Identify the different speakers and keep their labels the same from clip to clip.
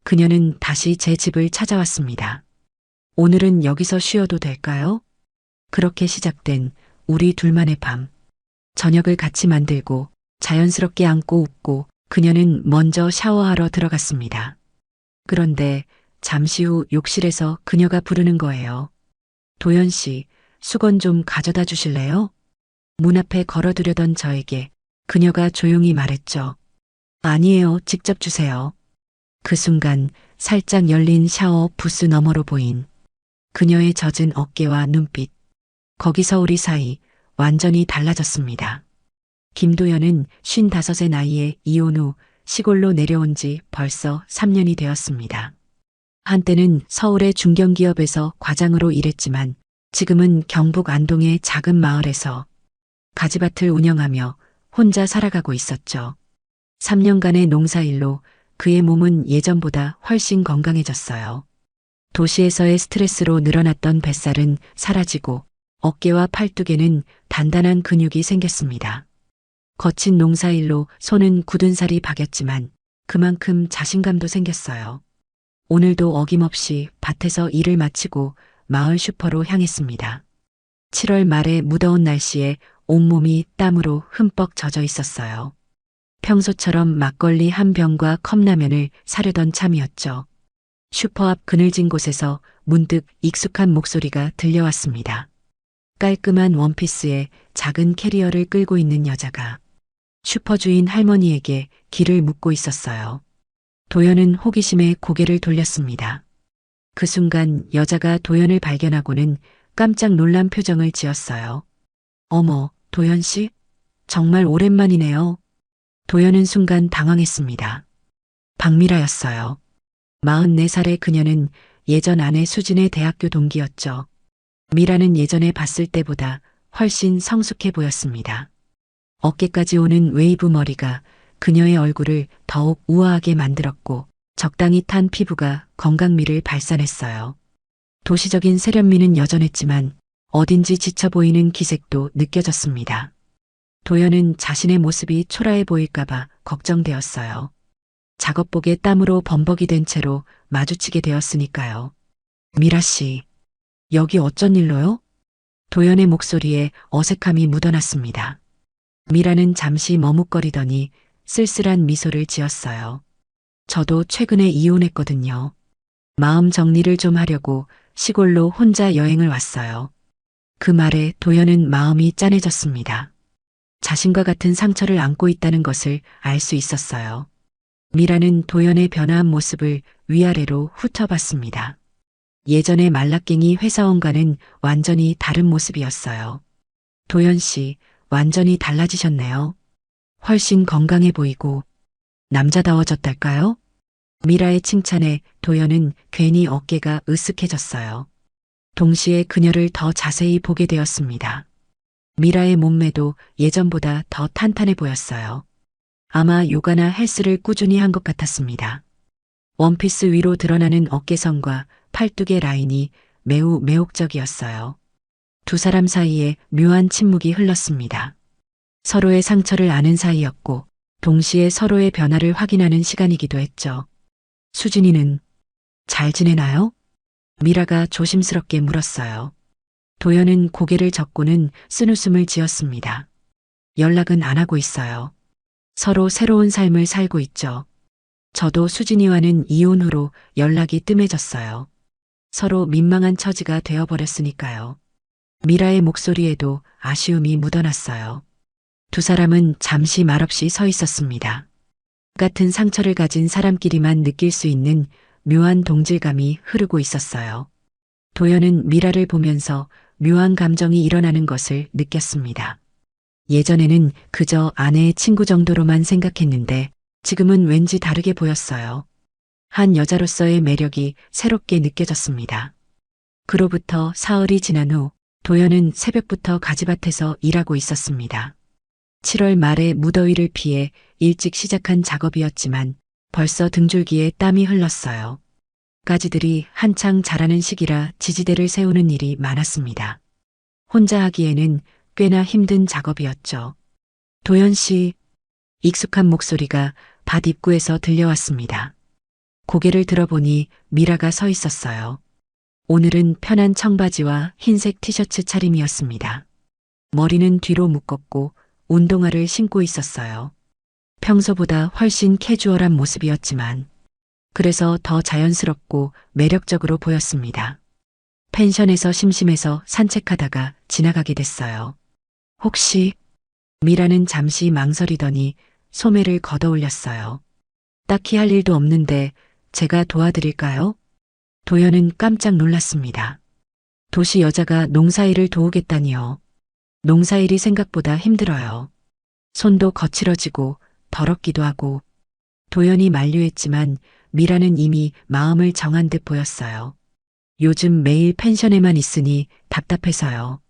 Speaker 1: 그녀는 다시 제 집을 찾아왔습니다. 오늘은 여기서 쉬어도 될까요? 그렇게 시작된 우리 둘만의 밤. 저녁을 같이 만들고 자연스럽게 안고 웃고 그녀는 먼저 샤워하러 들어갔습니다. 그런데 잠시 후 욕실에서 그녀가 부르는 거예요. 도연 씨, 수건 좀 가져다 주실래요? 문 앞에 걸어두려던 저에게 그녀가 조용히 말했죠. 아니에요, 직접 주세요. 그 순간 살짝 열린 샤워 부스 너머로 보인 그녀의 젖은 어깨와 눈빛. 거기서 우리 사이 완전히 달라졌습니다. 김도연은 55의 나이에 이혼 후 시골로 내려온 지 벌써 3년이 되었습니다. 한때는 서울의 중견기업에서 과장으로 일했지만 지금은 경북 안동의 작은 마을에서 가지밭을 운영하며 혼자 살아가고 있었죠. 3년간의 농사일로 그의 몸은 예전보다 훨씬 건강해졌어요. 도시에서의 스트레스로 늘어났던 뱃살은 사라지고 어깨와 팔뚝에는 단단한 근육이 생겼습니다. 거친 농사일로 손은 굳은 살이 박였지만 그만큼 자신감도 생겼어요. 오늘도 어김없이 밭에서 일을 마치고 마을 슈퍼로 향했습니다. 7월 말의 무더운 날씨에 온몸이 땀으로 흠뻑 젖어 있었어요. 평소처럼 막걸리 한 병과 컵라면을 사려던 참이었죠. 슈퍼 앞 그늘진 곳에서 문득 익숙한 목소리가 들려왔습니다. 깔끔한 원피스에 작은 캐리어를 끌고 있는 여자가 슈퍼 주인 할머니에게 길을 묻고 있었어요. 도연은 호기심에 고개를 돌렸습니다. 그 순간 여자가 도연을 발견하고는 깜짝 놀란 표정을 지었어요. 어머, 도연 씨? 정말 오랜만이네요. 도연은 순간 당황했습니다. 박미라였어요. 44살의 그녀는 예전 아내 수진의 대학교 동기였죠. 미라는 예전에 봤을 때보다 훨씬 성숙해 보였습니다. 어깨까지 오는 웨이브 머리가 그녀의 얼굴을 더욱 우아하게 만들었고 적당히 탄 피부가 건강미를 발산했어요. 도시적인 세련미는 여전했지만 어딘지 지쳐 보이는 기색도 느껴졌습니다. 도연은 자신의 모습이 초라해 보일까봐 걱정되었어요. 작업복에 땀으로 범벅이 된 채로 마주치게 되었으니까요. 미라 씨, 여기 어쩐 일로요? 도연의 목소리에 어색함이 묻어났습니다. 미라는 잠시 머뭇거리더니 쓸쓸한 미소를 지었어요. 저도 최근에 이혼했거든요. 마음 정리를 좀 하려고 시골로 혼자 여행을 왔어요. 그 말에 도연은 마음이 짠해졌습니다. 자신과 같은 상처를 안고 있다는 것을 알 수 있었어요. 미라는 도연의 변화한 모습을 위아래로 훑어봤습니다. 예전의 말라깽이 회사원과는 완전히 다른 모습이었어요. 도연 씨, 완전히 달라지셨네요. 훨씬 건강해 보이고 남자다워졌달까요? 미라의 칭찬에 도연은 괜히 어깨가 으쓱해졌어요. 동시에 그녀를 더 자세히 보게 되었습니다. 미라의 몸매도 예전보다 더 탄탄해 보였어요. 아마 요가나 헬스를 꾸준히 한 것 같았습니다. 원피스 위로 드러나는 어깨선과 팔뚝의 라인이 매우 매혹적이었어요. 두 사람 사이에 묘한 침묵이 흘렀습니다. 서로의 상처를 아는 사이였고 동시에 서로의 변화를 확인하는 시간이기도 했죠. 수진이는 잘 지내나요? 미라가 조심스럽게 물었어요. 도연은 고개를 젓고는 쓴웃음을 지었습니다. 연락은 안 하고 있어요. 서로 새로운 삶을 살고 있죠. 저도 수진이와는 이혼 후로 연락이 뜸해졌어요. 서로 민망한 처지가 되어버렸으니까요. 미라의 목소리에도 아쉬움이 묻어났어요. 두 사람은 잠시 말없이 서 있었습니다. 같은 상처를 가진 사람끼리만 느낄 수 있는 묘한 동질감이 흐르고 있었어요. 도연은 미라를 보면서 묘한 감정이 일어나는 것을 느꼈습니다. 예전에는 그저 아내의 친구 정도로만 생각했는데 지금은 왠지 다르게 보였어요. 한 여자로서의 매력이 새롭게 느껴졌습니다. 그로부터 사흘이 지난 후 도연은 새벽부터 가지밭에서 일하고 있었습니다. 7월 말의 무더위를 피해 일찍 시작한 작업이었지만 벌써 등줄기에 땀이 흘렀어요. 가지들이 한창 자라는 시기라 지지대를 세우는 일이 많았습니다. 혼자 하기에는 꽤나 힘든 작업이었죠. 도연 씨, 익숙한 목소리가 밭 입구에서 들려왔습니다. 고개를 들어보니 미라가 서 있었어요. 오늘은 편한 청바지와 흰색 티셔츠 차림이었습니다. 머리는 뒤로 묶었고 운동화를 신고 있었어요. 평소보다 훨씬 캐주얼한 모습이었지만 그래서 더 자연스럽고 매력적으로 보였습니다. 펜션에서 심심해서 산책하다가 지나가게 됐어요. 혹시 미라는 잠시 망설이더니 소매를 걷어 올렸어요. 딱히 할 일도 없는데 제가 도와드릴까요? 도연은 깜짝 놀랐습니다. 도시 여자가 농사일을 도우겠다니요. 농사일이 생각보다 힘들어요. 손도 거칠어지고 더럽기도 하고. 도연이 만류했지만 미라는 이미 마음을 정한 듯 보였어요. 요즘 매일 펜션에만 있으니 답답해서요.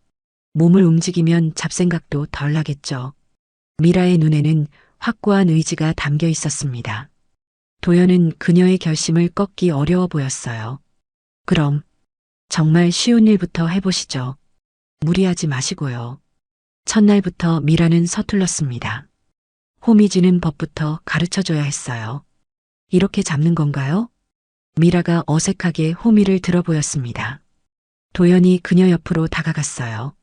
Speaker 1: 몸을 움직이면 잡생각도 덜 나겠죠. 미라의 눈에는 확고한 의지가 담겨 있었습니다. 도연은 그녀의 결심을 꺾기 어려워 보였어요. 그럼 정말 쉬운 일부터 해보시죠. 무리하지 마시고요. 첫날부터 미라는 서툴렀습니다. 홈이 지는 법부터 가르쳐줘야 했어요. 이렇게 잡는 건가요? 미라가 어색하게 호미를 들어 보였습니다. 도연이 그녀 옆으로 다가갔어요.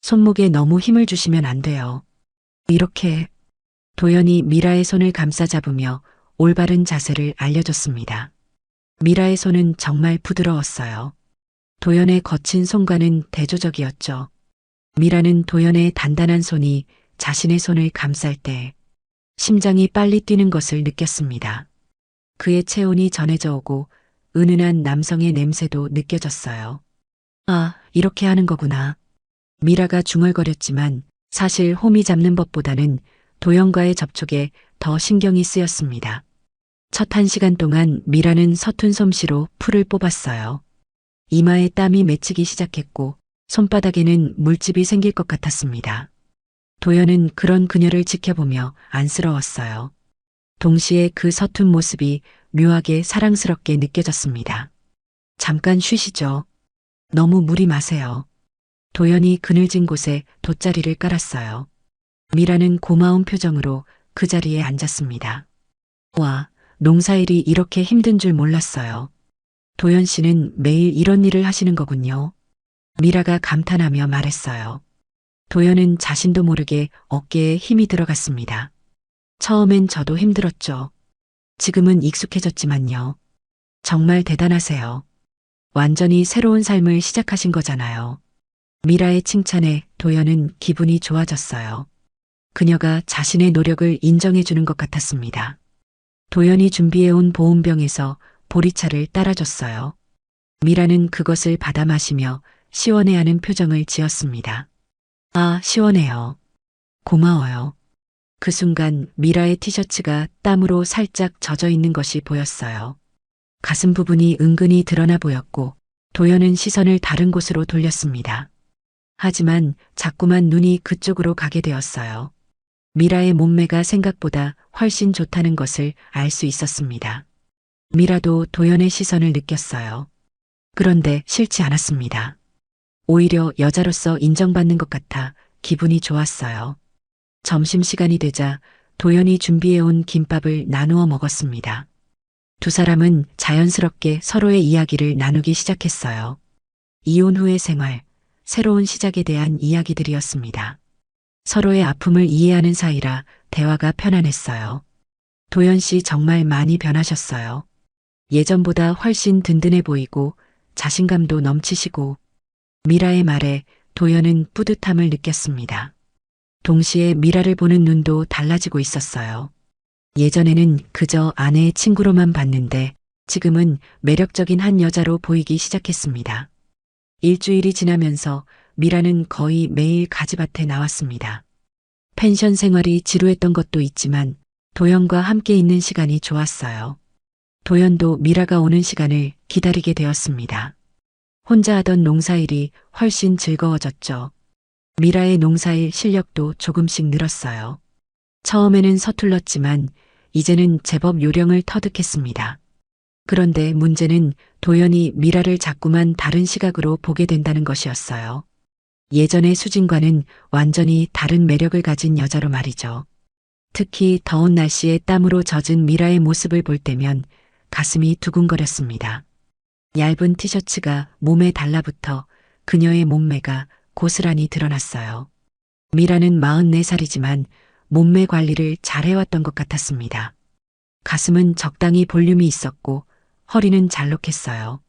Speaker 1: 손목에 너무 힘을 주시면 안 돼요. 이렇게. 도연이 미라의 손을 감싸 잡으며 올바른 자세를 알려줬습니다. 미라의 손은 정말 부드러웠어요. 도연의 거친 손과는 대조적이었죠. 미라는 도연의 단단한 손이 자신의 손을 감쌀 때 심장이 빨리 뛰는 것을 느꼈습니다. 그의 체온이 전해져 오고 은은한 남성의 냄새도 느껴졌어요. 아, 이렇게 하는 거구나. 미라가 중얼거렸지만 사실 홈이 잡는 법보다는 도연과의 접촉에 더 신경이 쓰였습니다. 첫 1시간 동안 미라는 서툰 솜씨로 풀을 뽑았어요. 이마에 땀이 맺히기 시작했고 손바닥에는 물집이 생길 것 같았습니다. 도연은 그런 그녀를 지켜보며 안쓰러웠어요. 동시에 그 서툰 모습이 묘하게 사랑스럽게 느껴졌습니다. 잠깐 쉬시죠. 너무 무리 마세요. 도연이 그늘진 곳에 돗자리를 깔았어요. 미라는 고마운 표정으로 그 자리에 앉았습니다. 와, 농사일이 이렇게 힘든 줄 몰랐어요. 도연 씨는 매일 이런 일을 하시는 거군요. 미라가 감탄하며 말했어요. 도연은 자신도 모르게 어깨에 힘이 들어갔습니다. 처음엔 저도 힘들었죠. 지금은 익숙해졌지만요. 정말 대단하세요. 완전히 새로운 삶을 시작하신 거잖아요. 미라의 칭찬에 도연은 기분이 좋아졌어요. 그녀가 자신의 노력을 인정해주는 것 같았습니다. 도연이 준비해온 보온병에서 보리차를 따라줬어요. 미라는 그것을 받아 마시며 시원해하는 표정을 지었습니다. 아, 시원해요. 고마워요. 그 순간 미라의 티셔츠가 땀으로 살짝 젖어 있는 것이 보였어요. 가슴 부분이 은근히 드러나 보였고 도연은 시선을 다른 곳으로 돌렸습니다. 하지만 자꾸만 눈이 그쪽으로 가게 되었어요. 미라의 몸매가 생각보다 훨씬 좋다는 것을 알 수 있었습니다. 미라도 도연의 시선을 느꼈어요. 그런데 싫지 않았습니다. 오히려 여자로서 인정받는 것 같아 기분이 좋았어요. 점심시간이 되자 도연이 준비해온 김밥을 나누어 먹었습니다. 두 사람은 자연스럽게 서로의 이야기를 나누기 시작했어요. 이혼 후의 생활, 새로운 시작에 대한 이야기들이었습니다. 서로의 아픔을 이해하는 사이라 대화가 편안했어요. 도연 씨 정말 많이 변하셨어요. 예전보다 훨씬 든든해 보이고 자신감도 넘치시고. 미라의 말에 도연은 뿌듯함을 느꼈습니다. 동시에 미라를 보는 눈도 달라지고 있었어요. 예전에는 그저 아내의 친구로만 봤는데 지금은 매력적인 한 여자로 보이기 시작했습니다. 일주일이 지나면서 미라는 거의 매일 가지밭에 나왔습니다. 펜션 생활이 지루했던 것도 있지만 도연과 함께 있는 시간이 좋았어요. 도연도 미라가 오는 시간을 기다리게 되었습니다. 혼자 하던 농사일이 훨씬 즐거워졌죠. 미라의 농사일 실력도 조금씩 늘었어요. 처음에는 서툴렀지만 이제는 제법 요령을 터득했습니다. 그런데 문제는 도연이 미라를 자꾸만 다른 시각으로 보게 된다는 것이었어요. 예전의 수진과는 완전히 다른 매력을 가진 여자로 말이죠. 특히 더운 날씨에 땀으로 젖은 미라의 모습을 볼 때면 가슴이 두근거렸습니다. 얇은 티셔츠가 몸에 달라붙어 그녀의 몸매가 고스란히 드러났어요. 미라는 44살이지만 몸매 관리를 잘해왔던 것 같았습니다. 가슴은 적당히 볼륨이 있었고 허리는 잘록했어요.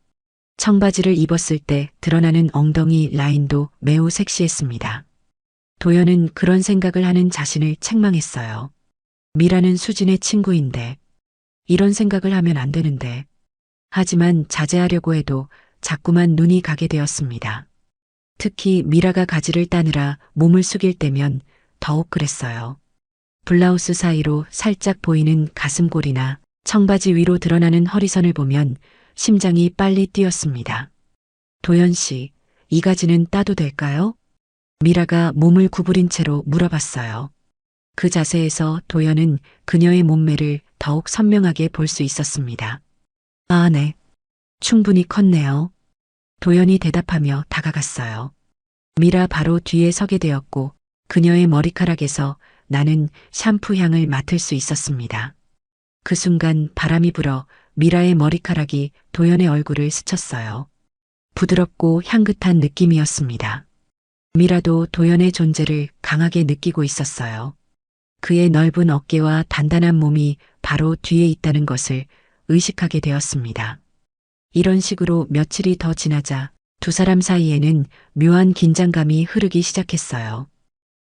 Speaker 1: 청바지를 입었을 때 드러나는 엉덩이 라인도 매우 섹시했습니다. 도연은 그런 생각을 하는 자신을 책망했어요. 미라는 수진의 친구인데 이런 생각을 하면 안 되는데. 하지만 자제하려고 해도 자꾸만 눈이 가게 되었습니다. 특히 미라가 가지를 따느라 몸을 숙일 때면 더욱 그랬어요. 블라우스 사이로 살짝 보이는 가슴골이나 청바지 위로 드러나는 허리선을 보면 심장이 빨리 뛰었습니다. 도연 씨, 이 가지는 따도 될까요? 미라가 몸을 구부린 채로 물어봤어요. 그 자세에서 도연은 그녀의 몸매를 더욱 선명하게 볼 수 있었습니다. 아, 네. 충분히 컸네요. 도연이 대답하며 다가갔어요. 미라 바로 뒤에 서게 되었고 그녀의 머리카락에서 나는 샴푸 향을 맡을 수 있었습니다. 그 순간 바람이 불어 미라의 머리카락이 도연의 얼굴을 스쳤어요. 부드럽고 향긋한 느낌이었습니다. 미라도 도연의 존재를 강하게 느끼고 있었어요. 그의 넓은 어깨와 단단한 몸이 바로 뒤에 있다는 것을 의식하게 되었습니다. 이런 식으로 며칠이 더 지나자 두 사람 사이에는 묘한 긴장감이 흐르기 시작했어요.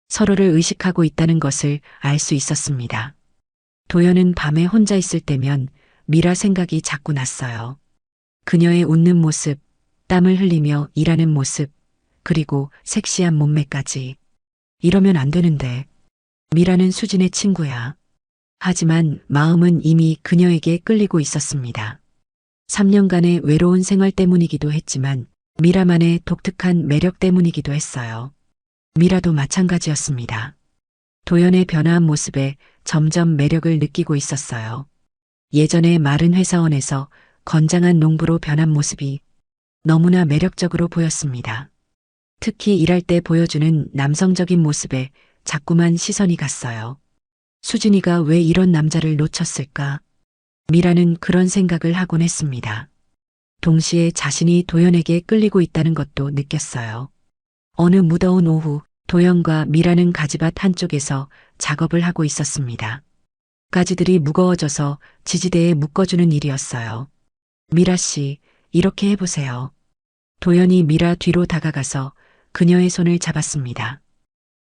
Speaker 1: 서로를 의식하고 있다는 것을 알 수 있었습니다. 도연은 밤에 혼자 있을 때면 미라 생각이 자꾸 났어요. 그녀의 웃는 모습, 땀을 흘리며 일하는 모습, 그리고 섹시한 몸매까지. 이러면 안 되는데. 미라는 수진의 친구야. 하지만 마음은 이미 그녀에게 끌리고 있었습니다. 3년간의 외로운 생활 때문이기도 했지만 미라만의 독특한 매력 때문이기도 했어요. 미라도 마찬가지였습니다. 도연의 변화한 모습에 점점 매력을 느끼고 있었어요. 예전에 마른 회사원에서 건장한 농부로 변한 모습이 너무나 매력적으로 보였습니다. 특히 일할 때 보여주는 남성적인 모습에 자꾸만 시선이 갔어요. 수진이가 왜 이런 남자를 놓쳤을까? 미라는 그런 생각을 하곤 했습니다. 동시에 자신이 도연에게 끌리고 있다는 것도 느꼈어요. 어느 무더운 오후 도연과 미라는 가지밭 한쪽에서 작업을 하고 있었습니다. 가지들이 무거워져서 지지대에 묶어주는 일이었어요. 미라 씨, 이렇게 해보세요. 도연이 미라 뒤로 다가가서 그녀의 손을 잡았습니다.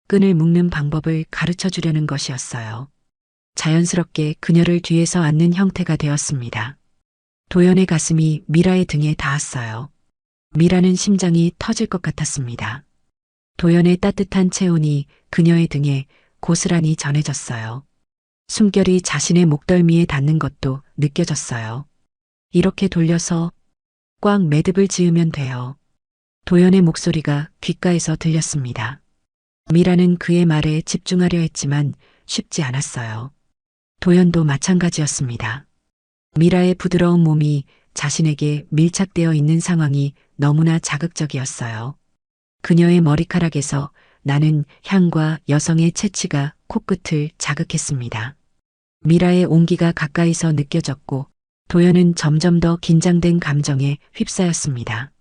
Speaker 1: 끈을 묶는 방법을 가르쳐 주려는 것이었어요. 자연스럽게 그녀를 뒤에서 안는 형태가 되었습니다. 도연의 가슴이 미라의 등에 닿았어요. 미라는 심장이 터질 것 같았습니다. 도연의 따뜻한 체온이 그녀의 등에 고스란히 전해졌어요. 숨결이 자신의 목덜미에 닿는 것도 느껴졌어요. 이렇게 돌려서 꽉 매듭을 지으면 돼요. 도연의 목소리가 귓가에서 들렸습니다. 미라는 그의 말에 집중하려 했지만 쉽지 않았어요. 도연도 마찬가지였습니다. 미라의 부드러운 몸이 자신에게 밀착되어 있는 상황이 너무나 자극적이었어요. 그녀의 머리카락에서 나는 향과 여성의 체취가 코끝을 자극했습니다. 미라의 온기가 가까이서 느껴졌고 도연은 점점 더 긴장된 감정에 휩싸였습니다.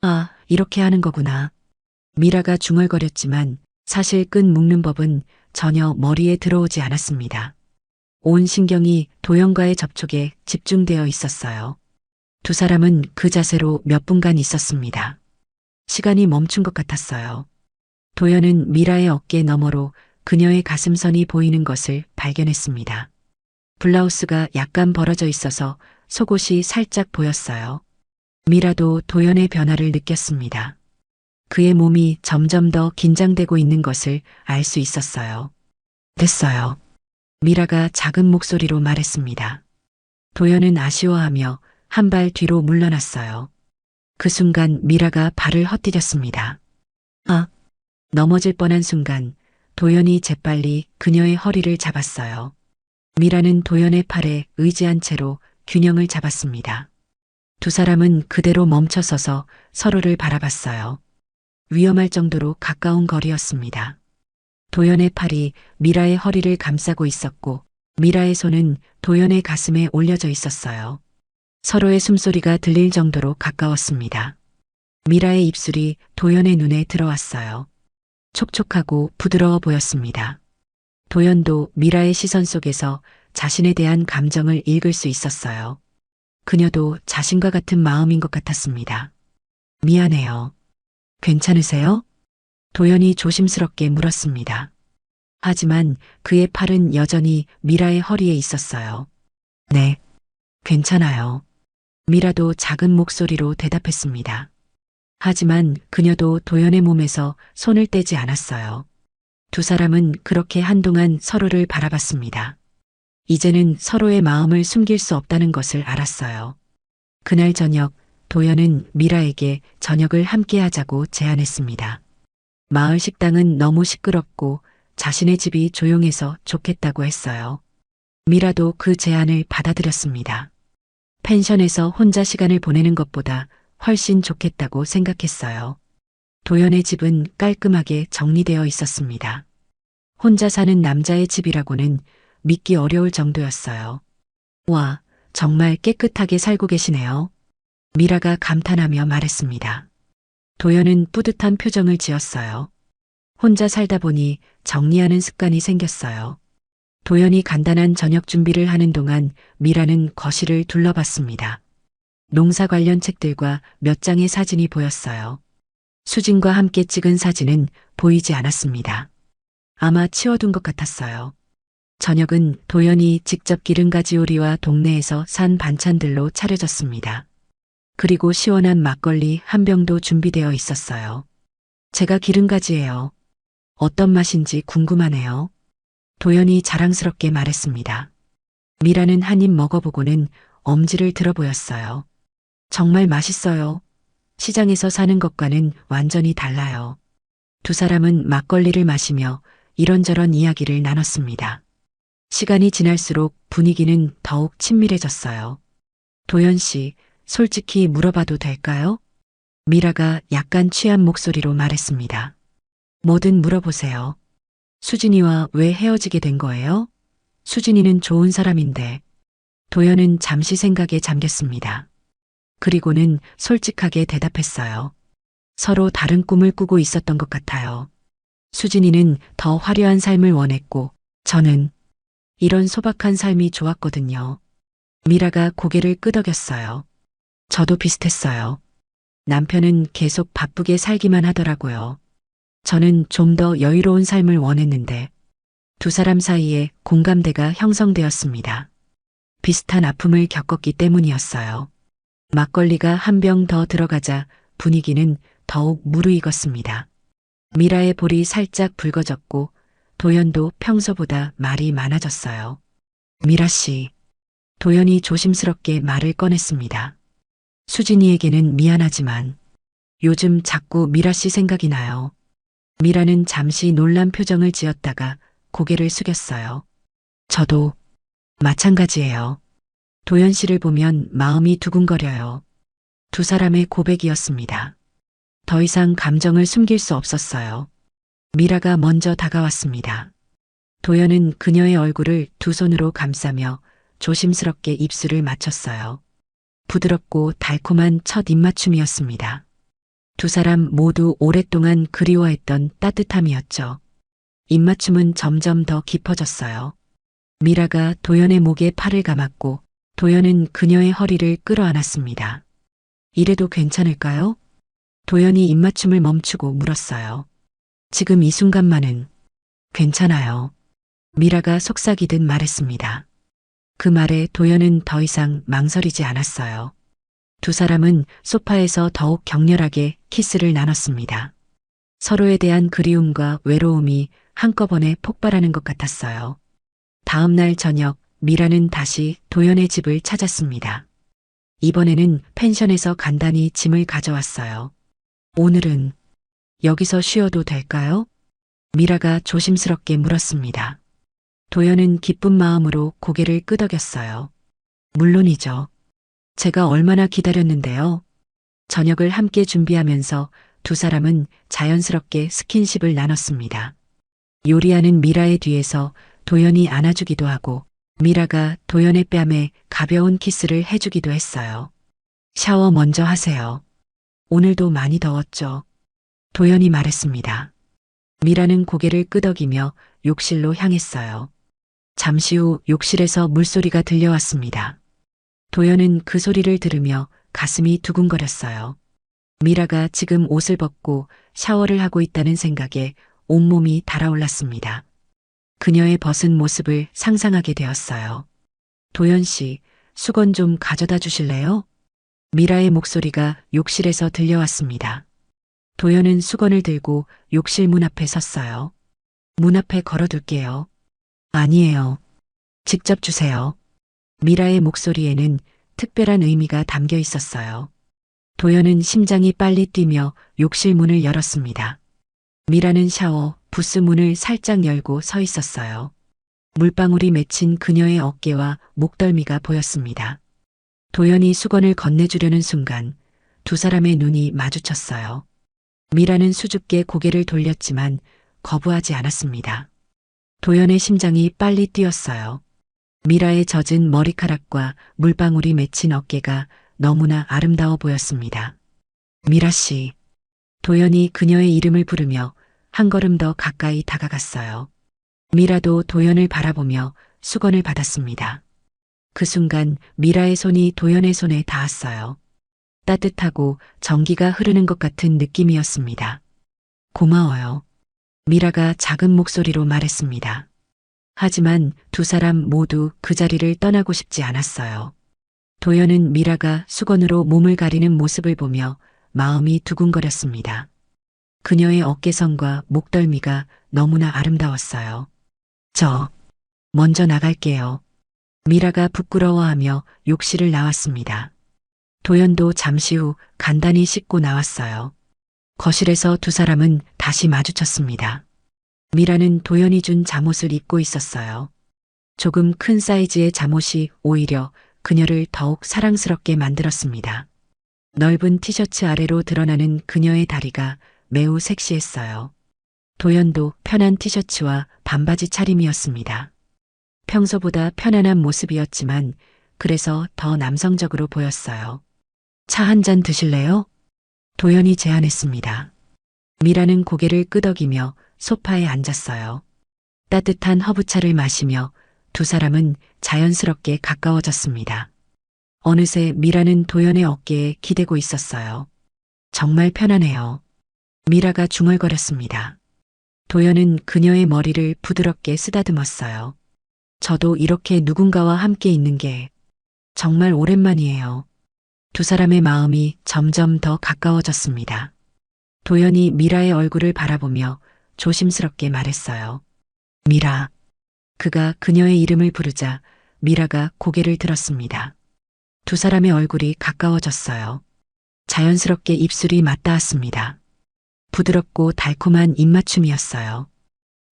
Speaker 1: 아, 이렇게 하는 거구나. 미라가 중얼거렸지만 사실 끈 묶는 법은 전혀 머리에 들어오지 않았습니다. 온 신경이 도연과의 접촉에 집중되어 있었어요. 두 사람은 그 자세로 몇 분간 있었습니다. 시간이 멈춘 것 같았어요. 도연은 미라의 어깨 너머로 그녀의 가슴선이 보이는 것을 발견했습니다. 블라우스가 약간 벌어져 있어서 속옷이 살짝 보였어요. 미라도 도연의 변화를 느꼈습니다. 그의 몸이 점점 더 긴장되고 있는 것을 알 수 있었어요. 됐어요. 미라가 작은 목소리로 말했습니다. 도연은 아쉬워하며 한 발 뒤로 물러났어요. 그 순간 미라가 발을 헛디뎠습니다. 아, 넘어질 뻔한 순간 도연이 재빨리 그녀의 허리를 잡았어요. 미라는 도연의 팔에 의지한 채로 균형을 잡았습니다. 두 사람은 그대로 멈춰서서 서로를 바라봤어요. 위험할 정도로 가까운 거리였습니다. 도연의 팔이 미라의 허리를 감싸고 있었고 미라의 손은 도연의 가슴에 올려져 있었어요. 서로의 숨소리가 들릴 정도로 가까웠습니다. 미라의 입술이 도연의 눈에 들어왔어요. 촉촉하고 부드러워 보였습니다. 도연도 미라의 시선 속에서 자신에 대한 감정을 읽을 수 있었어요. 그녀도 자신과 같은 마음인 것 같았습니다. 미안해요. 괜찮으세요? 도연이 조심스럽게 물었습니다. 하지만 그의 팔은 여전히 미라의 허리에 있었어요. 네, 괜찮아요. 미라도 작은 목소리로 대답했습니다. 하지만 그녀도 도연의 몸에서 손을 떼지 않았어요. 두 사람은 그렇게 한동안 서로를 바라봤습니다. 이제는 서로의 마음을 숨길 수 없다는 것을 알았어요. 그날 저녁, 도연은 미라에게 저녁을 함께 하자고 제안했습니다. 마을 식당은 너무 시끄럽고 자신의 집이 조용해서 좋겠다고 했어요. 미라도 그 제안을 받아들였습니다. 펜션에서 혼자 시간을 보내는 것보다 훨씬 좋겠다고 생각했어요. 도연의 집은 깔끔하게 정리되어 있었습니다. 혼자 사는 남자의 집이라고는 믿기 어려울 정도였어요. 와, 정말 깨끗하게 살고 계시네요. 미라가 감탄하며 말했습니다. 도연은 뿌듯한 표정을 지었어요. 혼자 살다 보니 정리하는 습관이 생겼어요. 도연이 간단한 저녁 준비를 하는 동안 미라는 거실을 둘러봤습니다. 농사 관련 책들과 몇 장의 사진이 보였어요. 수진과 함께 찍은 사진은 보이지 않았습니다. 아마 치워둔 것 같았어요. 저녁은 도연이 직접 기름가지 요리와 동네에서 산 반찬들로 차려졌습니다. 그리고 시원한 막걸리 한 병도 준비되어 있었어요. 제가 기름가지예요. 어떤 맛인지 궁금하네요. 도연이 자랑스럽게 말했습니다. 미라는 한 입 먹어보고는 엄지를 들어 보였어요. 정말 맛있어요. 시장에서 사는 것과는 완전히 달라요. 두 사람은 막걸리를 마시며 이런저런 이야기를 나눴습니다. 시간이 지날수록 분위기는 더욱 친밀해졌어요. 도연 씨, 솔직히 물어봐도 될까요? 미라가 약간 취한 목소리로 말했습니다. 뭐든 물어보세요. 수진이와 왜 헤어지게 된 거예요? 수진이는 좋은 사람인데. 도연은 잠시 생각에 잠겼습니다. 그리고는 솔직하게 대답했어요. 서로 다른 꿈을 꾸고 있었던 것 같아요. 수진이는 더 화려한 삶을 원했고, 저는 이런 소박한 삶이 좋았거든요. 미라가 고개를 끄덕였어요. 저도 비슷했어요. 남편은 계속 바쁘게 살기만 하더라고요. 저는 좀 더 여유로운 삶을 원했는데 두 사람 사이에 공감대가 형성되었습니다. 비슷한 아픔을 겪었기 때문이었어요. 막걸리가 한 병 더 들어가자 분위기는 더욱 무르익었습니다. 미라의 볼이 살짝 붉어졌고 도연도 평소보다 말이 많아졌어요. 미라 씨, 도연이 조심스럽게 말을 꺼냈습니다. 수진이에게는 미안하지만 요즘 자꾸 미라 씨 생각이 나요. 미라는 잠시 놀란 표정을 지었다가 고개를 숙였어요. 저도 마찬가지예요. 도연 씨를 보면 마음이 두근거려요. 두 사람의 고백이었습니다. 더 이상 감정을 숨길 수 없었어요. 미라가 먼저 다가왔습니다. 도연은 그녀의 얼굴을 두 손으로 감싸며 조심스럽게 입술을 맞췄어요. 부드럽고 달콤한 첫 입맞춤이었습니다. 두 사람 모두 오랫동안 그리워했던 따뜻함이었죠. 입맞춤은 점점 더 깊어졌어요. 미라가 도연의 목에 팔을 감았고 도연은 그녀의 허리를 끌어안았습니다. 이래도 괜찮을까요? 도연이 입맞춤을 멈추고 물었어요. 지금 이 순간만은 괜찮아요. 미라가 속삭이듯 말했습니다. 그 말에 도연은 더 이상 망설이지 않았어요. 두 사람은 소파에서 더욱 격렬하게 키스를 나눴습니다. 서로에 대한 그리움과 외로움이 한꺼번에 폭발하는 것 같았어요. 다음 날 저녁 미라는 다시 도연의 집을 찾았습니다. 이번에는 펜션에서 간단히 짐을 가져왔어요. 오늘은 여기서 쉬어도 될까요? 미라가 조심스럽게 물었습니다. 도연은 기쁜 마음으로 고개를 끄덕였어요. 물론이죠. 제가 얼마나 기다렸는데요. 저녁을 함께 준비하면서 두 사람은 자연스럽게 스킨십을 나눴습니다. 요리하는 미라의 뒤에서 도연이 안아주기도 하고 미라가 도연의 뺨에 가벼운 키스를 해주기도 했어요. 샤워 먼저 하세요. 오늘도 많이 더웠죠. 도연이 말했습니다. 미라는 고개를 끄덕이며 욕실로 향했어요. 잠시 후 욕실에서 물소리가 들려왔습니다. 도연은 그 소리를 들으며 가슴이 두근거렸어요. 미라가 지금 옷을 벗고 샤워를 하고 있다는 생각에 온몸이 달아올랐습니다. 그녀의 벗은 모습을 상상하게 되었어요. 도연 씨, 수건 좀 가져다 주실래요? 미라의 목소리가 욕실에서 들려왔습니다. 도연은 수건을 들고 욕실 문 앞에 섰어요. 문 앞에 걸어둘게요. 아니에요. 직접 주세요. 미라의 목소리에는 특별한 의미가 담겨 있었어요. 도연은 심장이 빨리 뛰며 욕실 문을 열었습니다. 미라는 샤워 부스 문을 살짝 열고 서 있었어요. 물방울이 맺힌 그녀의 어깨와 목덜미가 보였습니다. 도연이 수건을 건네주려는 순간 두 사람의 눈이 마주쳤어요. 미라는 수줍게 고개를 돌렸지만 거부하지 않았습니다. 도연의 심장이 빨리 뛰었어요. 미라의 젖은 머리카락과 물방울이 맺힌 어깨가 너무나 아름다워 보였습니다. 미라 씨. 도연이 그녀의 이름을 부르며 한 걸음 더 가까이 다가갔어요. 미라도 도연을 바라보며 수건을 받았습니다. 그 순간 미라의 손이 도연의 손에 닿았어요. 따뜻하고 전기가 흐르는 것 같은 느낌이었습니다. 고마워요. 미라가 작은 목소리로 말했습니다. 하지만 두 사람 모두 그 자리를 떠나고 싶지 않았어요. 도연은 미라가 수건으로 몸을 가리는 모습을 보며 마음이 두근거렸습니다. 그녀의 어깨선과 목덜미가 너무나 아름다웠어요. 저 먼저 나갈게요. 미라가 부끄러워하며 욕실을 나왔습니다. 도연도 잠시 후 간단히 씻고 나왔어요. 거실에서 두 사람은 다시 마주쳤습니다. 미라는 도연이 준 잠옷을 입고 있었어요. 조금 큰 사이즈의 잠옷이 오히려 그녀를 더욱 사랑스럽게 만들었습니다. 넓은 티셔츠 아래로 드러나는 그녀의 다리가 매우 섹시했어요. 도연도 편한 티셔츠와 반바지 차림이었습니다. 평소보다 편안한 모습이었지만 그래서 더 남성적으로 보였어요. 차 한 잔 드실래요? 도연이 제안했습니다. 미라는 고개를 끄덕이며 소파에 앉았어요. 따뜻한 허브차를 마시며 두 사람은 자연스럽게 가까워졌습니다. 어느새 미라는 도연의 어깨에 기대고 있었어요. 정말 편하네요. 미라가 중얼거렸습니다. 도연은 그녀의 머리를 부드럽게 쓰다듬었어요. 저도 이렇게 누군가와 함께 있는 게 정말 오랜만이에요. 두 사람의 마음이 점점 더 가까워졌습니다. 도연이 미라의 얼굴을 바라보며 조심스럽게 말했어요. 미라. 그가 그녀의 이름을 부르자 미라가 고개를 들었습니다. 두 사람의 얼굴이 가까워졌어요. 자연스럽게 입술이 맞닿았습니다. 부드럽고 달콤한 입맞춤이었어요.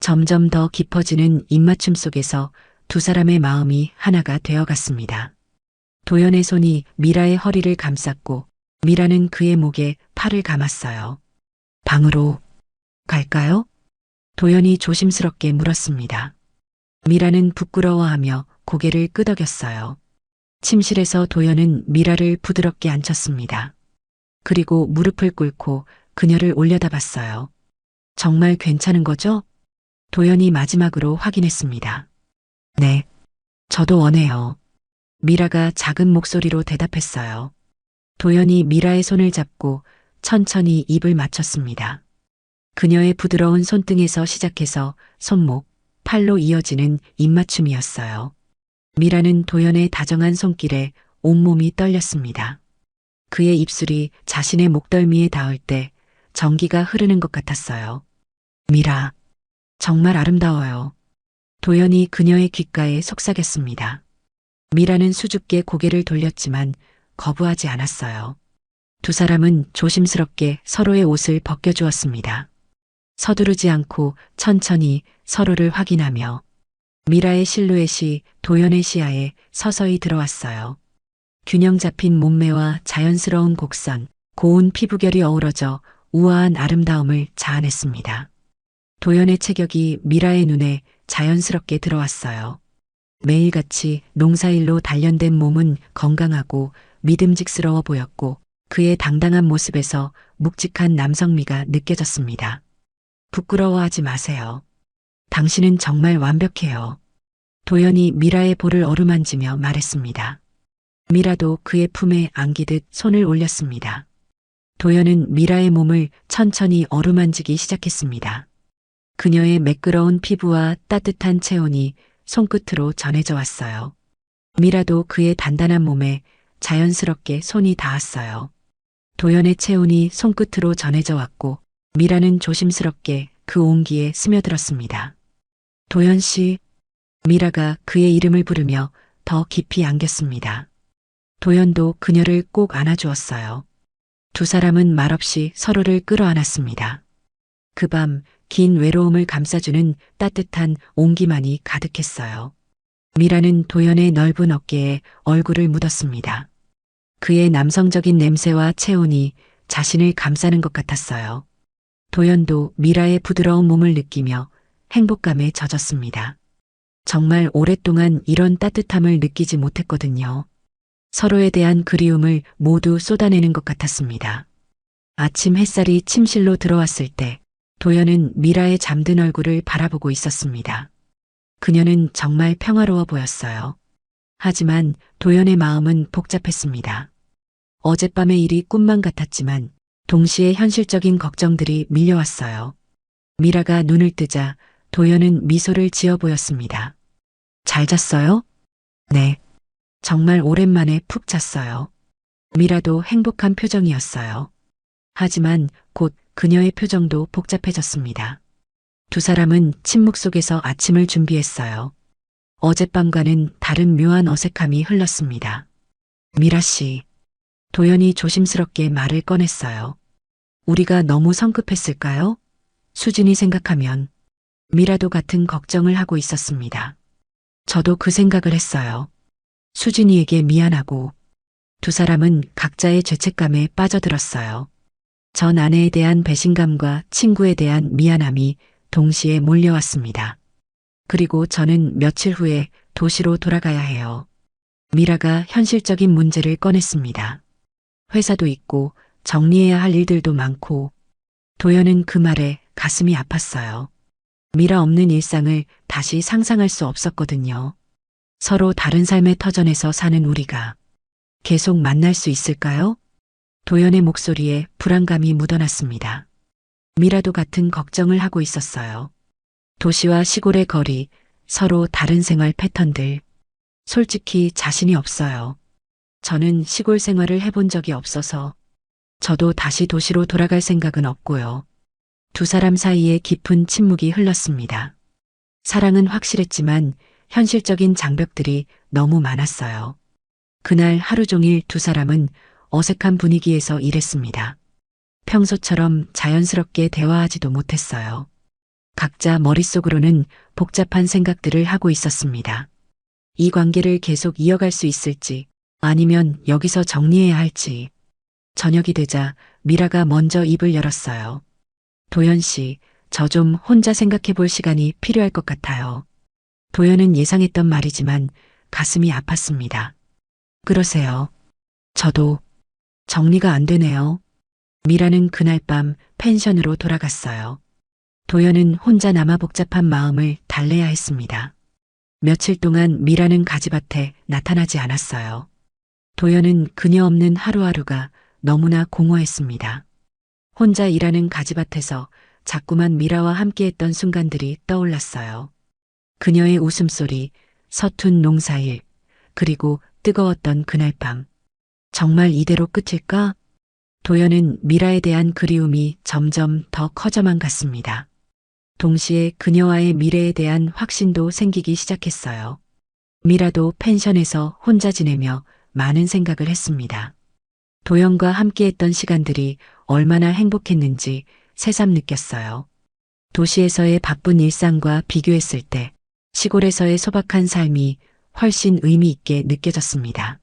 Speaker 1: 점점 더 깊어지는 입맞춤 속에서 두 사람의 마음이 하나가 되어갔습니다. 도연의 손이 미라의 허리를 감쌌고 미라는 그의 목에 팔을 감았어요. 방으로 갈까요? 도연이 조심스럽게 물었습니다. 미라는 부끄러워하며 고개를 끄덕였어요. 침실에서 도연은 미라를 부드럽게 앉혔습니다. 그리고 무릎을 꿇고 그녀를 올려다봤어요. 정말 괜찮은 거죠? 도연이 마지막으로 확인했습니다. 네, 저도 원해요. 미라가 작은 목소리로 대답했어요. 도연이 미라의 손을 잡고 천천히 입을 맞췄습니다. 그녀의 부드러운 손등에서 시작해서 손목, 팔로 이어지는 입맞춤이었어요. 미라는 도연의 다정한 손길에 온몸이 떨렸습니다. 그의 입술이 자신의 목덜미에 닿을 때 전기가 흐르는 것 같았어요. 미라, 정말 아름다워요. 도연이 그녀의 귓가에 속삭였습니다. 미라는 수줍게 고개를 돌렸지만 거부하지 않았어요. 두 사람은 조심스럽게 서로의 옷을 벗겨주었습니다. 서두르지 않고 천천히 서로를 확인하며 미라의 실루엣이 도연의 시야에 서서히 들어왔어요. 균형 잡힌 몸매와 자연스러운 곡선, 고운 피부결이 어우러져 우아한 아름다움을 자아냈습니다. 도연의 체격이 미라의 눈에 자연스럽게 들어왔어요. 매일같이 농사일로 단련된 몸은 건강하고 믿음직스러워 보였고 그의 당당한 모습에서 묵직한 남성미가 느껴졌습니다. 부끄러워하지 마세요. 당신은 정말 완벽해요. 도연이 미라의 볼을 어루만지며 말했습니다. 미라도 그의 품에 안기듯 손을 올렸습니다. 도연은 미라의 몸을 천천히 어루만지기 시작했습니다. 그녀의 매끄러운 피부와 따뜻한 체온이 손끝으로 전해져 왔어요. 미라도 그의 단단한 몸에 자연스럽게 손이 닿았어요. 도연의 체온이 손끝으로 전해져 왔고 미라는 조심스럽게 그 온기에 스며들었습니다. 도연 씨, 미라가 그의 이름을 부르며 더 깊이 안겼습니다. 도연도 그녀를 꼭 안아주었어요. 두 사람은 말없이 서로를 끌어안았습니다. 그 밤 긴 외로움을 감싸주는 따뜻한 온기만이 가득했어요. 미라는 도연의 넓은 어깨에 얼굴을 묻었습니다. 그의 남성적인 냄새와 체온이 자신을 감싸는 것 같았어요. 도연도 미라의 부드러운 몸을 느끼며 행복감에 젖었습니다. 정말 오랫동안 이런 따뜻함을 느끼지 못했거든요. 서로에 대한 그리움을 모두 쏟아내는 것 같았습니다. 아침 햇살이 침실로 들어왔을 때 도연은 미라의 잠든 얼굴을 바라보고 있었습니다. 그녀는 정말 평화로워 보였어요. 하지만 도연의 마음은 복잡했습니다. 어젯밤의 일이 꿈만 같았지만 동시에 현실적인 걱정들이 밀려왔어요. 미라가 눈을 뜨자 도연은 미소를 지어 보였습니다. 잘 잤어요? 네. 정말 오랜만에 푹 잤어요. 미라도 행복한 표정이었어요. 하지만 곧 그녀의 표정도 복잡해졌습니다. 두 사람은 침묵 속에서 아침을 준비했어요. 어젯밤과는 다른 묘한 어색함이 흘렀습니다. 미라 씨, 도연이 조심스럽게 말을 꺼냈어요. 우리가 너무 성급했을까요? 수진이 생각하면 미라도 같은 걱정을 하고 있었습니다. 저도 그 생각을 했어요. 수진이에게 미안하고 두 사람은 각자의 죄책감에 빠져들었어요. 전 아내에 대한 배신감과 친구에 대한 미안함이 동시에 몰려왔습니다. 그리고 저는 며칠 후에 도시로 돌아가야 해요. 미라가 현실적인 문제를 꺼냈습니다. 회사도 있고 정리해야 할 일들도 많고 도연은 그 말에 가슴이 아팠어요. 미라 없는 일상을 다시 상상할 수 없었거든요. 서로 다른 삶의 터전에서 사는 우리가 계속 만날 수 있을까요? 도연의 목소리에 불안감이 묻어났습니다. 미라도 같은 걱정을 하고 있었어요. 도시와 시골의 거리, 서로 다른 생활 패턴들. 솔직히 자신이 없어요. 저는 시골 생활을 해본 적이 없어서 저도 다시 도시로 돌아갈 생각은 없고요. 두 사람 사이에 깊은 침묵이 흘렀습니다. 사랑은 확실했지만 현실적인 장벽들이 너무 많았어요. 그날 하루 종일 두 사람은 어색한 분위기에서 일했습니다. 평소처럼 자연스럽게 대화하지도 못했어요. 각자 머릿속으로는 복잡한 생각들을 하고 있었습니다. 이 관계를 계속 이어갈 수 있을지 아니면 여기서 정리해야 할지. 저녁이 되자 미라가 먼저 입을 열었어요. 도연 씨, 저 좀 혼자 생각해 볼 시간이 필요할 것 같아요. 도연은 예상했던 말이지만 가슴이 아팠습니다. 그러세요. 저도 정리가 안 되네요. 미라는 그날 밤 펜션으로 돌아갔어요. 도연은 혼자 남아 복잡한 마음을 달래야 했습니다. 며칠 동안 미라는 가지밭에 나타나지 않았어요. 도연은 그녀 없는 하루하루가 너무나 공허했습니다. 혼자 일하는 가지밭에서 자꾸만 미라와 함께했던 순간들이 떠올랐어요. 그녀의 웃음소리, 서툰 농사일, 그리고 뜨거웠던 그날 밤. 정말 이대로 끝일까? 도연은 미라에 대한 그리움이 점점 더 커져만 갔습니다. 동시에 그녀와의 미래에 대한 확신도 생기기 시작했어요. 미라도 펜션에서 혼자 지내며 많은 생각을 했습니다. 도연과 함께했던 시간들이 얼마나 행복했는지 새삼 느꼈어요. 도시에서의 바쁜 일상과 비교했을 때 시골에서의 소박한 삶이 훨씬 의미 있게 느껴졌습니다.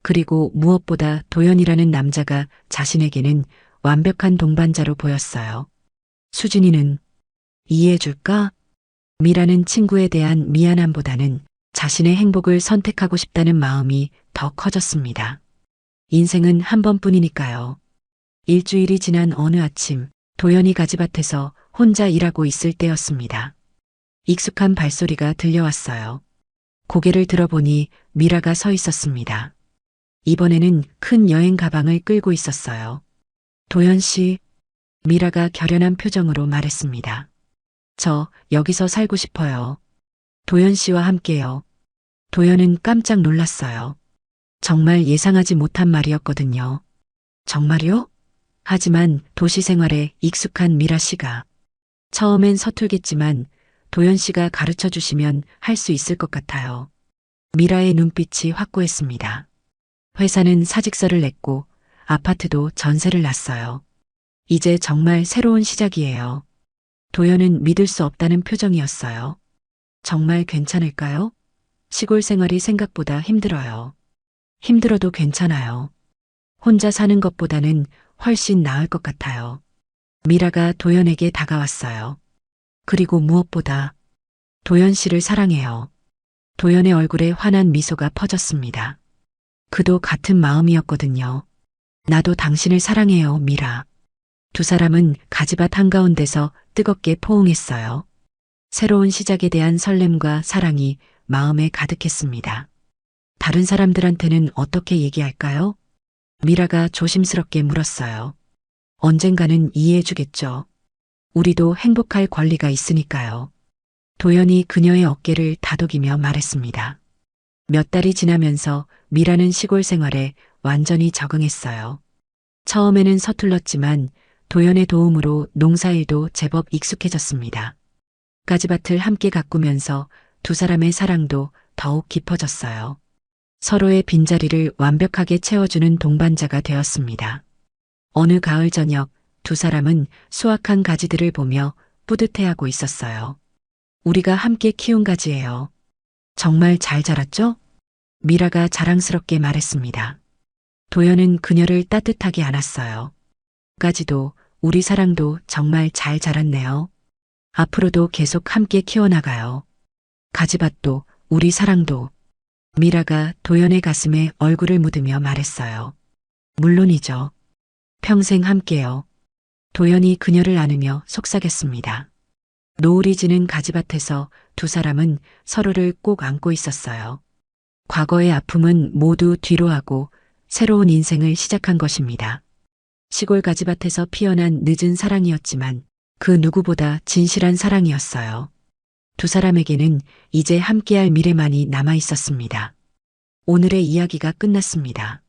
Speaker 1: 그리고 무엇보다 도연이라는 남자가 자신에게는 완벽한 동반자로 보였어요. 수진이는 이해해줄까? 미라는 친구에 대한 미안함보다는 자신의 행복을 선택하고 싶다는 마음이 더 커졌습니다. 인생은 한 번뿐이니까요. 일주일이 지난 어느 아침, 도연이 가지밭에서 혼자 일하고 있을 때였습니다. 익숙한 발소리가 들려왔어요. 고개를 들어보니 미라가 서 있었습니다. 이번에는 큰 여행 가방을 끌고 있었어요. 도연 씨, 미라가 결연한 표정으로 말했습니다. 저 여기서 살고 싶어요. 도연 씨와 함께요. 도연은 깜짝 놀랐어요. 정말 예상하지 못한 말이었거든요. 정말요? 하지만 도시 생활에 익숙한 미라 씨가 처음엔 서툴겠지만 도연 씨가 가르쳐 주시면 할 수 있을 것 같아요. 미라의 눈빛이 확고했습니다. 회사는 사직서를 냈고 아파트도 전세를 났어요. 이제 정말 새로운 시작이에요. 도연은 믿을 수 없다는 표정이었어요. 정말 괜찮을까요? 시골 생활이 생각보다 힘들어요. 힘들어도 괜찮아요. 혼자 사는 것보다는 훨씬 나을 것 같아요. 미라가 도연에게 다가왔어요. 그리고 무엇보다 도연 씨를 사랑해요. 도연의 얼굴에 환한 미소가 퍼졌습니다. 그도 같은 마음이었거든요. 나도 당신을 사랑해요, 미라. 두 사람은 가지밭 한가운데서 뜨겁게 포옹했어요. 새로운 시작에 대한 설렘과 사랑이 마음에 가득했습니다. 다른 사람들한테는 어떻게 얘기할까요? 미라가 조심스럽게 물었어요. 언젠가는 이해해주겠죠. 우리도 행복할 권리가 있으니까요. 도연이 그녀의 어깨를 다독이며 말했습니다. 몇 달이 지나면서 미라는 시골 생활에 완전히 적응했어요. 처음에는 서툴렀지만 도연의 도움으로 농사일도 제법 익숙해졌습니다. 가지밭을 함께 가꾸면서 두 사람의 사랑도 더욱 깊어졌어요. 서로의 빈자리를 완벽하게 채워주는 동반자가 되었습니다. 어느 가을 저녁 두 사람은 수확한 가지들을 보며 뿌듯해하고 있었어요. 우리가 함께 키운 가지예요. 정말 잘 자랐죠? 미라가 자랑스럽게 말했습니다. 도연은 그녀를 따뜻하게 안았어요. 가지도 우리 사랑도 정말 잘 자랐네요. 앞으로도 계속 함께 키워나가요. 가지밭도 우리 사랑도. 미라가 도연의 가슴에 얼굴을 묻으며 말했어요. 물론이죠. 평생 함께요. 도연이 그녀를 안으며 속삭였습니다. 노을이 지는 가지밭에서 두 사람은 서로를 꼭 안고 있었어요. 과거의 아픔은 모두 뒤로하고 새로운 인생을 시작한 것입니다. 시골 가지밭에서 피어난 늦은 사랑이었지만 그 누구보다 진실한 사랑이었어요. 두 사람에게는 이제 함께할 미래만이 남아 있었습니다. 오늘의 이야기가 끝났습니다.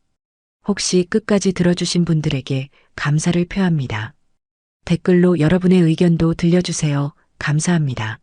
Speaker 1: 혹시 끝까지 들어주신 분들에게 감사를 표합니다. 댓글로 여러분의 의견도 들려주세요. 감사합니다.